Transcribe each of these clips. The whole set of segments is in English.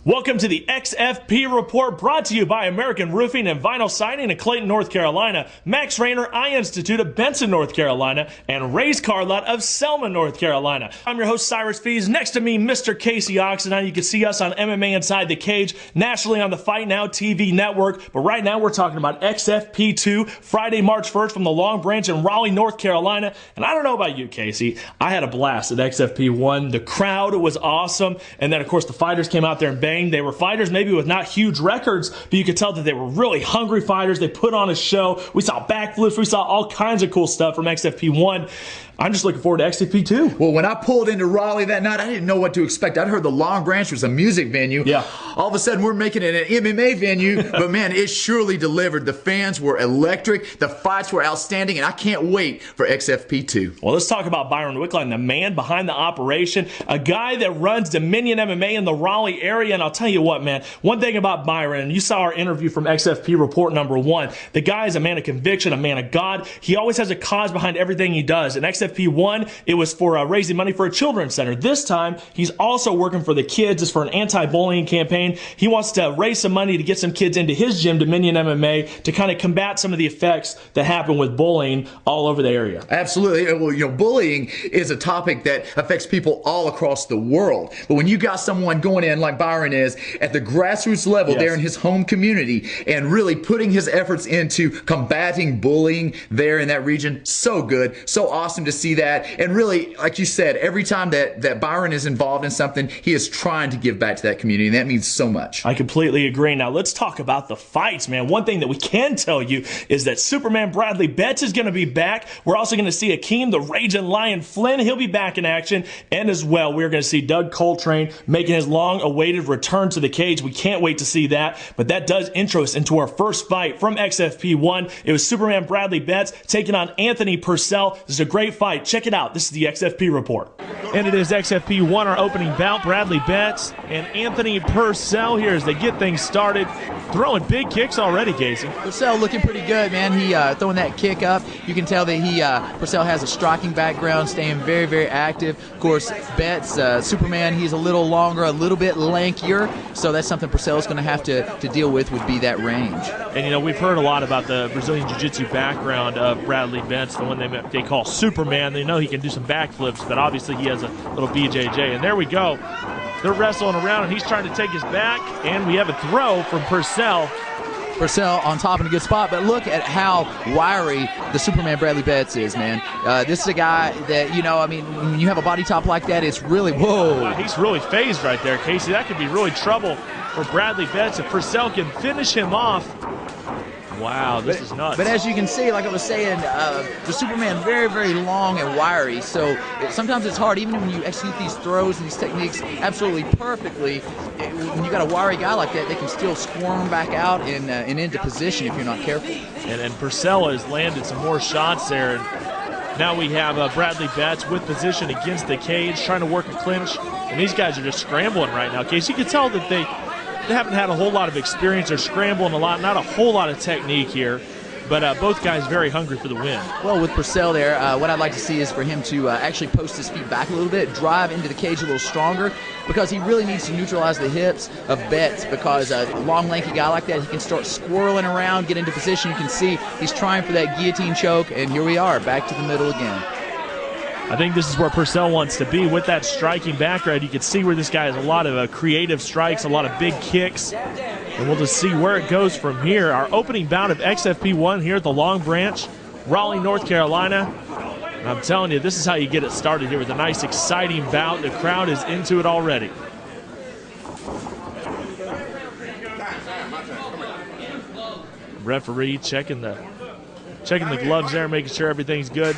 Welcome to the XFP Report, brought to you by American Roofing and Vinyl Siding in Clayton, North Carolina, Max Rainer Eye Institute of Benson, North Carolina, and Ray's Car Lot of Selma, North Carolina. I'm your host, Cyrus Fees. Next to me, Mr. Casey Oxenine. You can see us on MMA Inside the Cage, nationally on the Fight Now TV network. But right now, we're talking about XFP2, Friday, March 1st from the Long Branch in Raleigh, North Carolina. And I don't know about you, Casey. I had a blast at XFP1. The crowd was awesome. And then, of course, the fighters came out there and banged. They were fighters maybe with not huge records, but you could tell that they were really hungry fighters. They put on a show. We saw backflips. We saw all kinds of cool stuff from XFP1. I'm just looking forward to XFP2. Well, when I pulled into Raleigh that night, I didn't know what to expect. I'd heard the Long Branch was a music venue. Yeah. All of a sudden, we're making it an MMA venue. But man, it surely delivered. The fans were electric. The fights were outstanding. And I can't wait for XFP2. Well, let's talk about Byron Wickline, the man behind the operation, a guy that runs Dominion MMA in the Raleigh area. And I'll tell you what, man, one thing about Byron, and you saw our interview from XFP Report number 1, the guy is a man of conviction, a man of God. He always has a cause behind everything he does. And XFP1, it was for raising money for a children's center. This time, he's also working for the kids. It's for an anti-bullying campaign. He wants to raise some money to get some kids into his gym, Dominion MMA, to kind of combat some of the effects that happen with bullying all over the area. Absolutely. Well, you know, bullying is a topic that affects people all across the world. But when you got someone going in like Byron is at the grassroots level there in his home community and really putting his efforts into combating bullying there in that region, so good, so awesome to see that. And really, like you said, every time that Byron is involved in something, he is trying to give back to that community, and that means so much. I completely agree. Now, let's talk about the fights, man. One thing that we can tell you is that Superman Bradley Betts is going to be back. We're also going to see Akeem, the Raging Lion Flynn. He'll be back in action. And as well, we're going to see Doug Coltrane making his long-awaited return to the cage. We can't wait to see that. But that does intro us into our first fight from XFP1. It was Superman Bradley Betts taking on Anthony Purcell. This is a great fight. Check it out. This is the XFP Report. And it is XFP1, our opening bout. Bradley Betts and Anthony Purcell here as they get things started. Throwing big kicks already, Casey. Purcell looking pretty good, man. He throwing that kick up. You can tell that Purcell has a striking background, staying very, very active. Of course, Betts, Superman, he's a little longer, a little bit lankier, so that's something Purcell's going to have to deal with, would be that range. And, you know, we've heard a lot about the Brazilian Jiu-Jitsu background of Bradley Betts, the one they call Superman. They know he can do some backflips, but obviously he has a little BJJ. And there we go. They're wrestling around, and he's trying to take his back, and we have a throw from Purcell. Purcell on top in a good spot, but look at how wiry the Superman Bradley Betts is, man. This is a guy that, you know, I mean, when you have a body top like that, it's really, whoa. He's really phased right there, Casey. That could be really trouble for Bradley Betts if Purcell can finish him off. Wow, this is nuts. But as you can see, like I was saying, the Superman very, very long and wiry. So sometimes it's hard, even when you execute these throws and these techniques absolutely perfectly. When you got a wiry guy like that, they can still squirm back out and into position if you're not careful. And Purcell has landed some more shots there. And now we have Bradley Betts with position against the cage, trying to work a clinch. And these guys are just scrambling right now. Casey, you can tell that they haven't had a whole lot of experience. They're scrambling a lot, not a whole lot of technique here, but both guys very hungry for the win. Well, with Purcell there, what I'd like to see is for him to actually post his feet back a little bit, drive into the cage a little stronger, because he really needs to neutralize the hips of Betts, because a long, lanky guy like that, he can start swirling around, get into position. You can see he's trying for that guillotine choke, and here we are, back to the middle again. I think this is where Purcell wants to be with that striking background. You can see where this guy has a lot of creative strikes, a lot of big kicks. And we'll just see where it goes from here. Our opening bout of XFP1 here at the Long Branch, Raleigh, North Carolina. And I'm telling you, this is how you get it started here with a nice, exciting bout. The crowd is into it already. Referee checking the gloves there, making sure everything's good.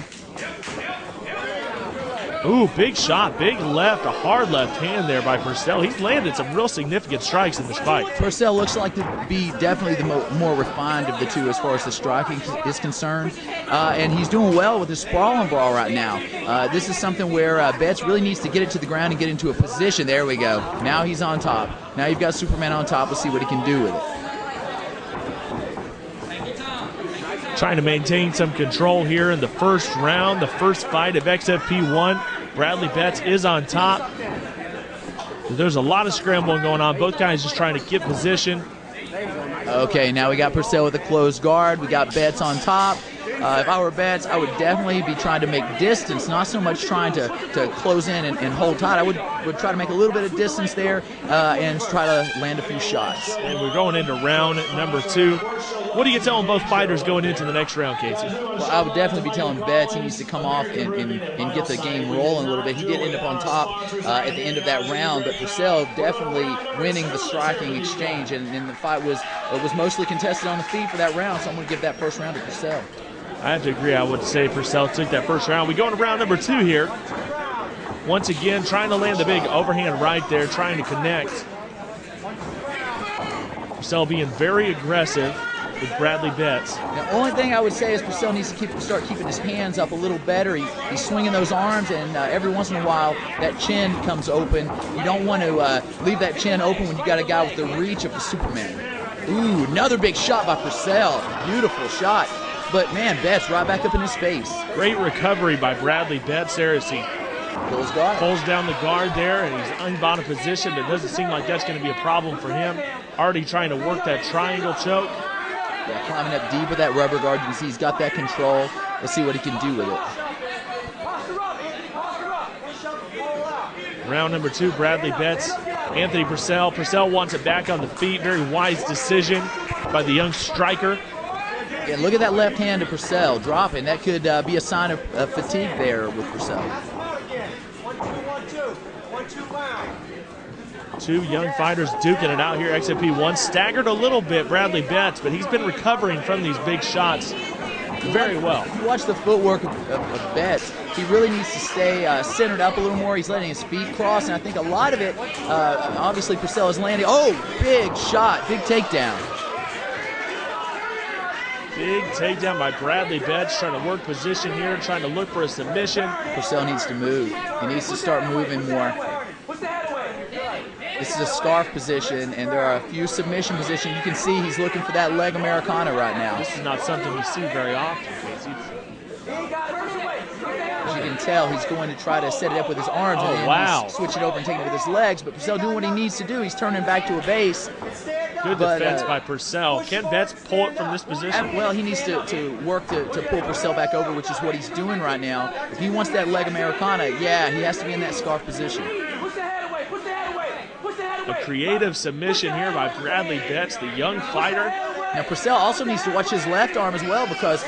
Ooh, big shot, big left, a hard left hand there by Purcell. He's landed some real significant strikes in this fight. Purcell looks like to be definitely the more refined of the two as far as the striking is concerned. And he's doing well with his sprawl and brawl right now. This is something where Betts really needs to get it to the ground and get into a position. There we go. Now he's on top. Now you've got Superman on top. Let's see what he can do with it. Trying to maintain some control here in the first round, the first fight of XFP1. Bradley Betts is on top. There's a lot of scrambling going on. Both guys just trying to get position. Okay, now we got Purcell with a closed guard. We got Betts on top. If I were Betts, I would definitely be trying to make distance, not so much trying to close in and hold tight. I would try to make a little bit of distance there and try to land a few shots. And we're going into round number 2. What are you telling both fighters going into the next round, Casey? Well, I would definitely be telling Betts he needs to come off and get the game rolling a little bit. He did end up on top at the end of that round, but Purcell definitely winning the striking exchange, and the fight was mostly contested on the feet for that round, so I'm going to give that first round to Purcell. I have to agree. I would say Purcell took that first round. We go into round number 2 here. Once again, trying to land the big overhand right there, trying to connect. Purcell being very aggressive with Bradley Betts. The only thing I would say is Purcell needs to start keeping his hands up a little better. He's swinging those arms, and every once in a while that chin comes open. You don't want to leave that chin open when you got a guy with the reach of the Superman. Ooh, another big shot by Purcell. Beautiful shot. But, man, Betts right back up in his face. Great recovery by Bradley Betts there as he pulls down the guard there, and he's unbound position, but it doesn't seem like that's going to be a problem for him. Already trying to work that triangle choke. Yeah, climbing up deep with that rubber guard. You can see he's got that control. Let's see what he can do with it. Round number 2, Bradley Betts, Anthony Purcell. Purcell wants it back on the feet. Very wise decision by the young striker. Yeah, look at that left hand to Purcell dropping. That could be a sign of fatigue there with Purcell. 2 young fighters duking it out here. XFP1 staggered a little bit, Bradley Betts, but he's been recovering from these big shots very well. If you watch the footwork of Betts, he really needs to stay centered up a little more. He's letting his feet cross, and I think a lot of it, obviously Purcell is landing. Oh, big shot, big takedown. Big takedown by Bradley Betts, trying to work position here, trying to look for a submission. Purcell needs to move. He needs to start moving more. This is a scarf position, and there are a few submission positions. You can see he's looking for that leg Americana right now. This is not something we see very often, Casey. As you can tell, he's going to try to set it up with his arms and then switch it over and take it with his legs. But Purcell doing what he needs to do. He's turning back to a base. Good defense by Purcell. Can Betts pull it from this position? Well, he needs to work to pull Purcell back over, which is what he's doing right now. If he wants that leg Americana, yeah, he has to be in that scarf position. A creative submission here by Bradley Betts, the young fighter. Now Purcell also needs to watch his left arm as well, because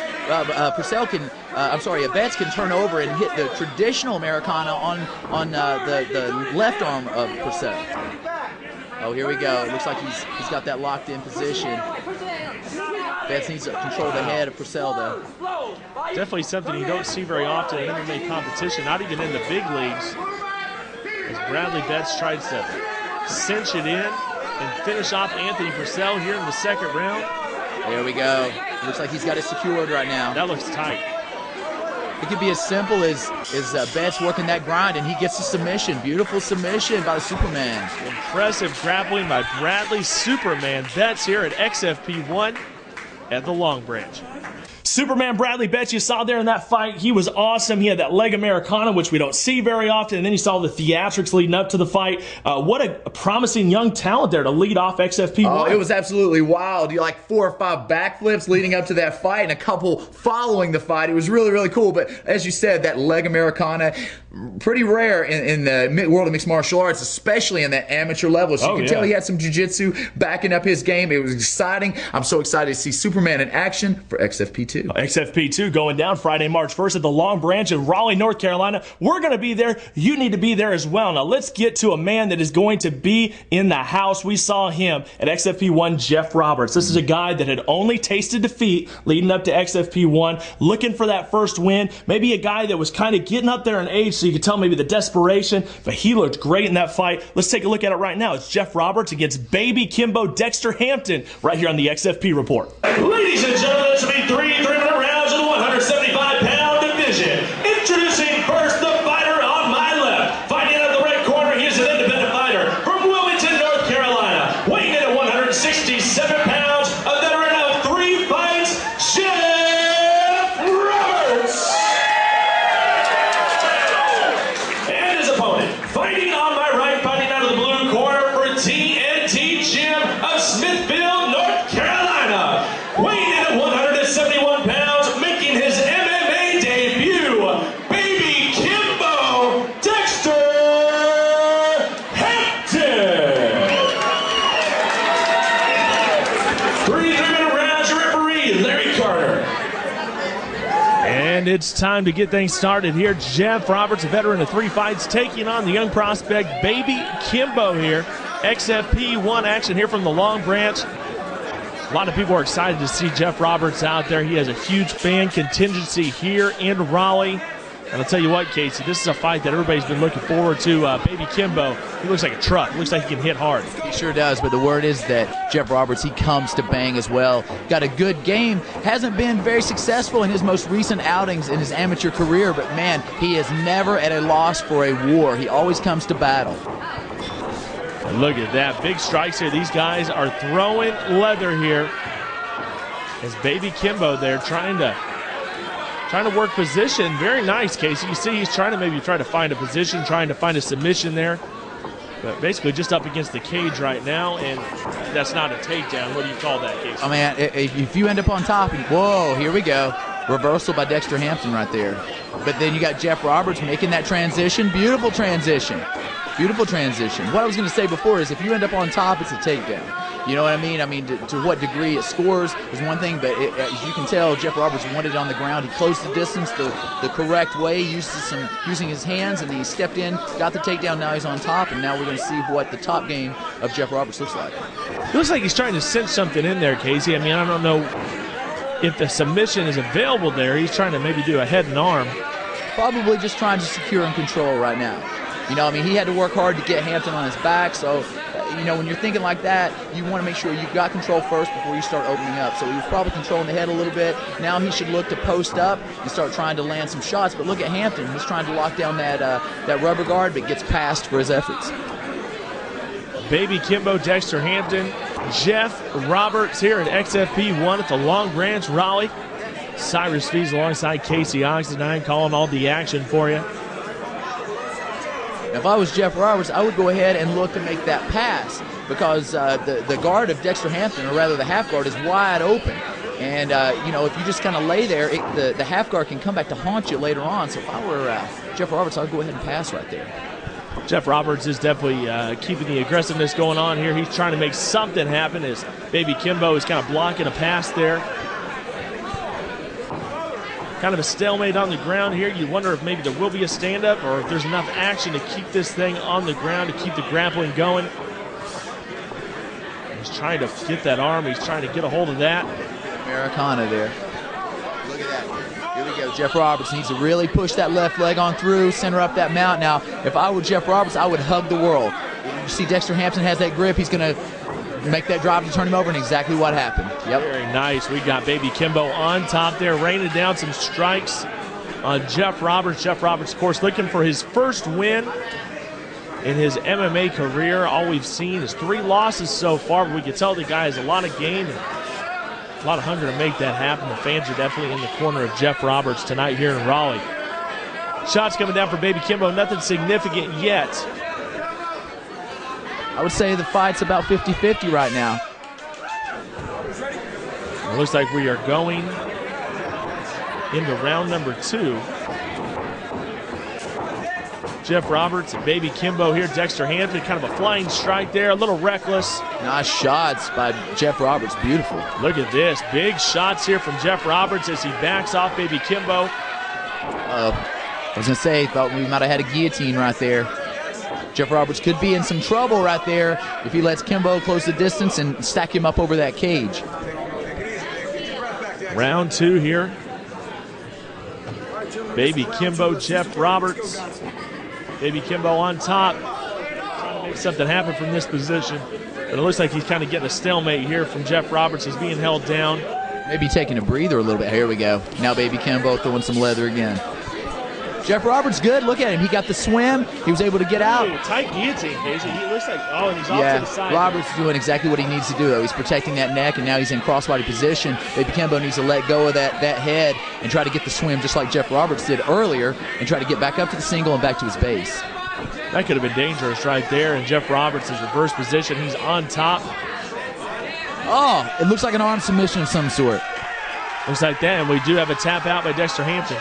Betts can turn over and hit the traditional Americana on the left arm of Purcell. Oh, here we go. It looks like he's got that locked in position. Betts needs to control the head of Purcell, though. Definitely something you don't see very often in MMA competition, not even in the big leagues. As Bradley Betts tries to cinch it in and finish off Anthony Purcell here in the second round. There we go. Looks like he's got it secured right now. That looks tight. It could be as simple as Betts working that grind, and he gets the submission. Beautiful submission by the Superman. Impressive grappling by Bradley Superman Betts here at XFP1 at the Long Branch. Superman Bradley Betts, you saw there in that fight, he was awesome. He had that leg Americana, which we don't see very often, and then you saw the theatrics leading up to the fight. What a promising young talent there to lead off XFP1. Oh, it was absolutely wild. You like 4 or 5 backflips leading up to that fight and a couple following the fight. It was really, really cool. But as you said, that leg Americana, pretty rare in the world of mixed martial arts, especially in that amateur level. So you can tell he had some jiu-jitsu backing up his game. It was exciting. I'm so excited to see Superman in action for XFP2. XFP2 going down Friday, March 1st at the Long Branch in Raleigh, North Carolina. We're going to be there. You need to be there as well. Now let's get to a man that is going to be in the house. We saw him at XFP1, Jeff Roberts. This is a guy that had only tasted defeat leading up to XFP1, looking for that first win. Maybe a guy that was kind of getting up there in age, so you could tell maybe the desperation, but he looked great in that fight. Let's take a look at it right now. It's Jeff Roberts against baby Kimbo Dexter Hampton right here on the XFP Report. Ladies and gentlemen, this will be 3-minute rounds in the 175-pound division. Introducing first the fighter on my left. Fighting out of the red corner, he is an independent fighter from Wilmington, North Carolina. Weighing in at 167 pounds, a veteran of 3 fights, Jeff Roberts. And his opponent, fighting on my right, fighting out of the blue Smithfield, North Carolina. Weighing in at 171 pounds, making his MMA debut, Baby Kimbo Dexter Hampton. 3 3-minute rounds, your referee, Larry Carter. And it's time to get things started here. Jeff Roberts, a veteran of 3 fights, taking on the young prospect Baby Kimbo here. XFP 1 action here from the Long Branch. A lot of people are excited to see Jeff Roberts out there. He has a huge fan contingency here in Raleigh. And I'll tell you what, Casey, this is a fight that everybody's been looking forward to. Baby Kimbo, he looks like a truck. Looks like he can hit hard. He sure does, but the word is that Jeff Roberts, he comes to bang as well. Got a good game. Hasn't been very successful in his most recent outings in his amateur career, but man, he is never at a loss for a war. He always comes to battle. And look at that. Big strikes here. These guys are throwing leather here. As Baby Kimbo there trying to work position. Very nice, Casey. You see he's trying to find a position, trying to find a submission there. But basically just up against the cage right now, and that's not a takedown. What do you call that, Casey? Oh, man, if you end up on top, and whoa, here we go. Reversal by Dexter Hampton right there. But then you got Jeff Roberts making that transition. Beautiful transition. Beautiful transition. What I was going to say before is if you end up on top, it's a takedown. You know what I mean? I mean, to what degree it scores is one thing, but as you can tell, Jeff Roberts wanted it on the ground. He closed the distance the correct way, using his hands, and he stepped in, got the takedown. Now he's on top, and now we're going to see what the top game of Jeff Roberts looks like. It looks like he's trying to cinch something in there, Casey. I mean, I don't know if the submission is available there. He's trying to maybe do a head and arm. Probably just trying to secure and control right now. You know, I mean, he had to work hard to get Hampton on his back, so, you know, when you're thinking like that, you want to make sure you've got control first before you start opening up. So he was probably controlling the head a little bit. Now he should look to post up and start trying to land some shots. But look at Hampton. He's trying to lock down that rubber guard, but gets passed for his efforts. Baby Kimbo, Dexter Hampton, Jeff Roberts here at XFP 1 at the Long Branch, Raleigh. Cyrus Fees alongside Casey Oxendine calling all the action for you. If I was Jeff Roberts, I would go ahead and look to make that pass because the guard of Dexter Hampton, or rather the half guard, is wide open. And, you know, if you just kind of lay there, the half guard can come back to haunt you later on. So if I were Jeff Roberts, I would go ahead and pass right there. Jeff Roberts is definitely keeping the aggressiveness going on here. He's trying to make something happen as Baby Kimbo is kind of blocking a pass there. Kind of a stalemate on the ground here. You wonder if maybe there will be a stand-up or if there's enough action to keep this thing on the ground, to keep the grappling going. He's trying to get that arm. He's trying to get a hold of that. Americana there. Look at that. Here we go. Jeff Roberts needs to really push that left leg on through, center up that mount. Now, if I were Jeff Roberts, I would hug the world. You see Dexter Hampton has that grip. He's going to make that drive to turn him over, and exactly what happened. Yep. Very nice. We got Baby Kimbo on top there, raining down some strikes on Jeff Roberts. Jeff Roberts, of course, looking for his first win in his MMA career. All we've seen is 3 losses so far, but we can tell the guy has a lot of game and a lot of hunger to make that happen. The fans are definitely in the corner of Jeff Roberts tonight here in Raleigh. Shots coming down for Baby Kimbo, nothing significant yet. I would say the fight's about 50-50 right now. It looks like we are going into round number 2. Jeff Roberts and Baby Kimbo here. Dexter Hampton, kind of a flying strike there, a little reckless. Nice shots by Jeff Roberts, beautiful. Look at this, big shots here from Jeff Roberts as he backs off Baby Kimbo. I was going to say, thought we might have had a guillotine right there. Jeff Roberts could be in some trouble right there if he lets Kimbo close the distance and stack him up over that cage. Round 2 here. Baby Kimbo, Jeff Roberts. Baby Kimbo on top. Trying to make something happen from this position. But it looks like he's kind of getting a stalemate here from Jeff Roberts. He's being held down. Maybe taking a breather a little bit. Here we go. Now Baby Kimbo throwing some leather again. Jeff Roberts good. Look at him. He got the swim. He was able to get out. Ooh, tight guillotine, Casey. He looks like, oh, and he's off to the side. Roberts is doing exactly what he needs to do, though. He's protecting that neck, and now he's in crossbody position. Baby Kimbo needs to let go of that head and try to get the swim just like Jeff Roberts did earlier and try to get back up to the single and back to his base. That could have been dangerous right there. And Jeff Roberts is reverse position. He's on top. Oh, it looks like an arm submission of some sort. Looks like that, and we do have a tap out by Dexter Hampton.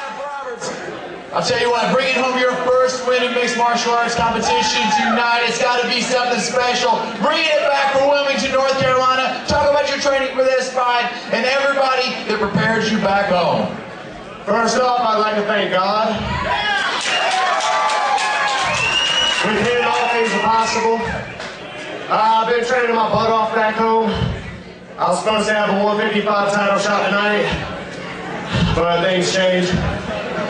I'll tell you what, bringing home your first win in mixed martial arts competition tonight, it's got to be something special. Bringing it back for Wilmington, North Carolina. Talk about your training for this fight and everybody that prepared you back home. First off, I'd like to thank God. With Him, all things are possible. I've been training my butt off back home. I was supposed to have a 155 title shot tonight, but things changed.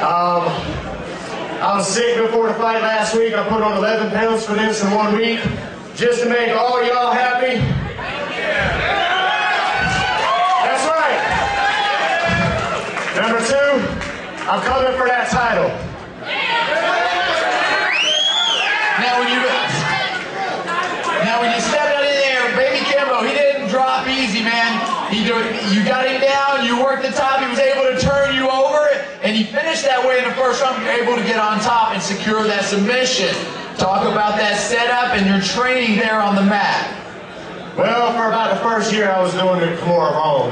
I was sick before the fight last week. I put on 11 pounds for this in 1 week, just to make all y'all happy. That's right. Number 2, I'm coming for that title. Now when you stepped out in there, baby Kimbo, he didn't drop easy, man. You got him down, you worked the top, he was able to turn you over, and he finished that way in the first round. You're able to get on top and secure that submission. Talk about that setup and your training there on the mat. Well, for about the first year, I was doing it more wrong.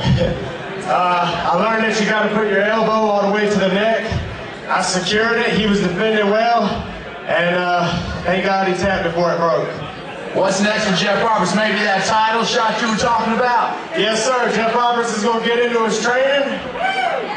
I learned that you got to put your elbow all the way to the neck. I secured it, he was defending well, and thank God he tapped before it broke. What's next for Jeff Roberts? Maybe that title shot you were talking about? Yes, sir. Jeff Roberts is going to get into his training,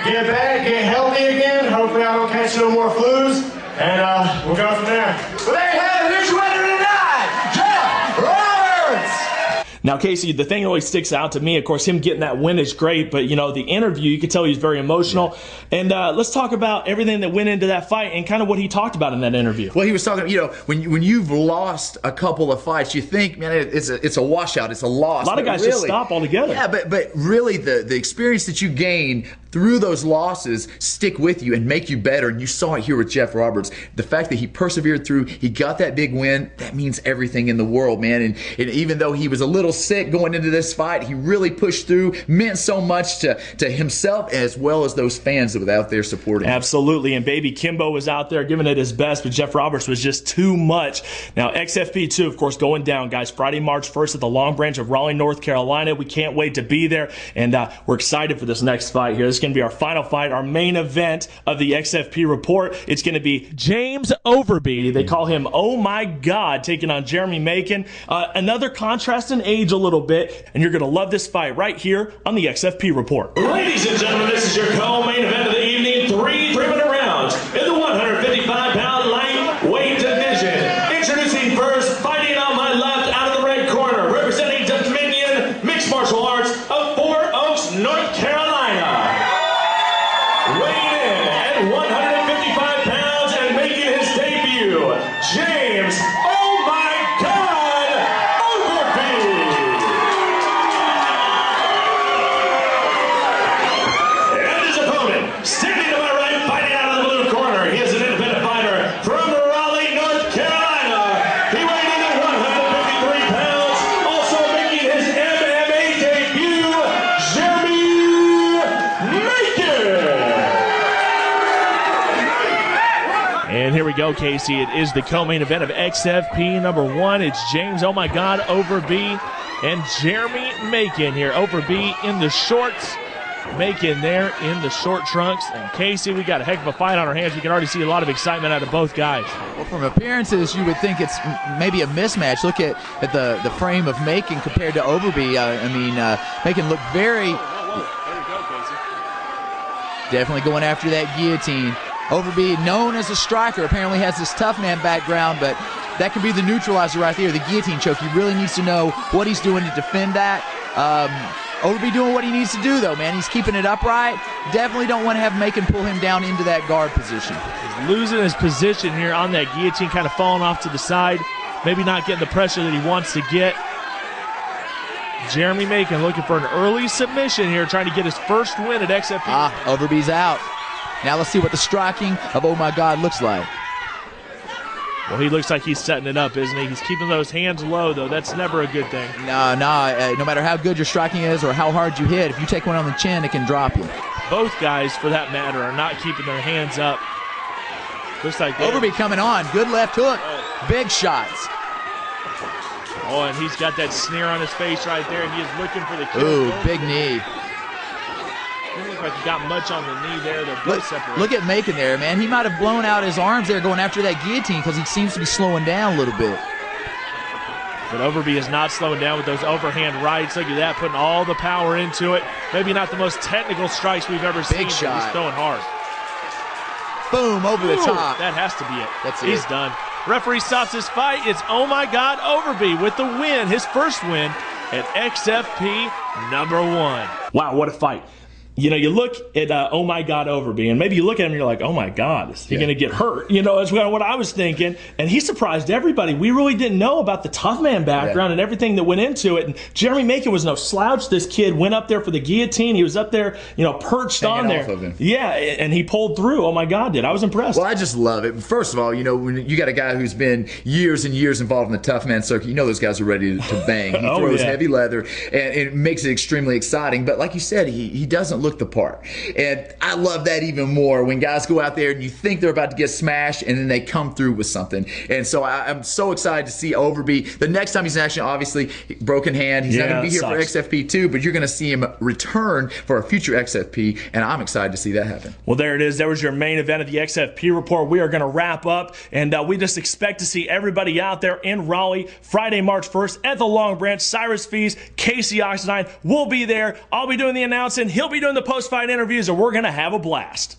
get back, get healthy again. Hopefully I don't catch no more flus, and we'll go from there. Well, there you have it. Here's your winner tonight, Jeff Roberts. Now, Casey, the thing that always sticks out to me, of course, him getting that win is great, but, you know, the interview, you could tell he's very emotional. Yeah. And let's talk about everything that went into that fight and kind of what he talked about in that interview. Well, he was talking, you know, when you've lost a couple of fights, you think, man, it's a washout, it's a loss. A lot of guys just stop altogether. Yeah, but really the experience that you gain through those losses stick with you and make you better. And you saw it here with Jeff Roberts. The fact that he persevered through, he got that big win, that means everything in the world, man. And even though he was a little sick going into this fight, he really pushed through, meant so much to himself as well as those fans that were out there supporting him. Absolutely. And baby Kimbo was out there giving it his best, but Jeff Roberts was just too much. Now, XFP 2, of course, going down, guys, Friday, March 1st at the Long Branch of Raleigh, North Carolina. We can't wait to be there, and we're excited for this next fight here. This is going to be our final fight, our main event of the XFP report. It's going to be James Overby. They call him Oh My God, taking on Jeremy Macon. Another contrast in age a little bit, and you're going to love this fight right here on the XFP report. Ladies and gentlemen, this is your co-main event of the evening. 3-minute rounds in the 155-pound lightweight division. Introducing first, fighting on my left out of the red corner, representing Dominion Mixed Martial Arts of 4 Oaks, North Carolina. Weighing in at 155 pounds and making his debut, James Oh My God Overby. And his opponent, standing to my right, fighting out of the blue corner, he is an independent fighter from Raleigh, North Carolina. He weighed in at 153 pounds, also making his MMA debut, Jeremy Macon. And here we go, Casey. It is the co-main event of XFP number 1. It's James Oh My God Overby and Jeremy Macon here. Overby in the shorts, Macon there in the short trunks. And Casey, we got a heck of a fight on our hands. We can already see a lot of excitement out of both guys. Well, from appearances, you would think it's maybe a mismatch. Look at the frame of Macon compared to Overby. Macon looked very... There you go, Casey. Definitely going after that guillotine. Overby, known as a striker, apparently has this tough man background, but that can be the neutralizer right there, the guillotine choke. He really needs to know what he's doing to defend that. Overby doing what he needs to do, though, man. He's keeping it upright. Definitely don't want to have Macon pull him down into that guard position. He's losing his position here on that guillotine, kind of falling off to the side, maybe not getting the pressure that he wants to get. Jeremy Macon looking for an early submission here, trying to get his first win at XFP. Overby's out. Now let's see what the striking of Oh My God looks like. Well, he looks like he's setting it up, isn't he? He's keeping those hands low, though. That's never a good thing. No matter how good your striking is or how hard you hit, if you take one on the chin, it can drop you. Both guys, for that matter, are not keeping their hands up. Looks like Overby coming on. Good left hook. Big shots. Oh, and he's got that sneer on his face right there, and he is looking for the kill. Ooh, big knee. Doesn't look like he got much on the knee there. They're both separated. Look at Macon there, man. He might have blown out his arms there going after that guillotine because he seems to be slowing down a little bit. But Overby is not slowing down with those overhand rights. Look at that, putting all the power into it. Maybe not the most technical strikes we've ever seen. Big shot. But he's throwing hard. Boom, over the top. That has to be it. That's He's it. done. Referee stops his fight. It's Oh My God Overby with the win, his first win at XFP #1. Wow, what a fight. You know, you look at Oh My God Overby, and maybe you look at him and you're like, oh my God, is he going to get hurt? You know, that's what I was thinking. And he surprised everybody. We really didn't know about the tough man background and everything that went into it. And Jeremy Macon was no slouch. This kid went up there for the guillotine. He was up there, you know, perched Hanging on there. off of him. Yeah, and he pulled through. Oh my God, I was impressed. Well, I just love it. First of all, you know, when you got a guy who's been years and years involved in the tough man circuit, you know those guys are ready to bang. He throws heavy leather, and it makes it extremely exciting. But like you said, he doesn't look the part. And I love that even more when guys go out there and you think they're about to get smashed and then they come through with something. And so I'm so excited to see Overby. The next time he's in action, obviously, broken hand. He's not going to be here for XFP 2, but you're going to see him return for a future XFP, and I'm excited to see that happen. Well, there it is. There was your main event of the XFP report. We are going to wrap up, and we just expect to see everybody out there in Raleigh Friday, March 1st at the Long Branch. Cyrus Fees, Casey Oxenine will be there. I'll be doing the announcing. He'll be doing the post-fight interviews, and we're going to have a blast.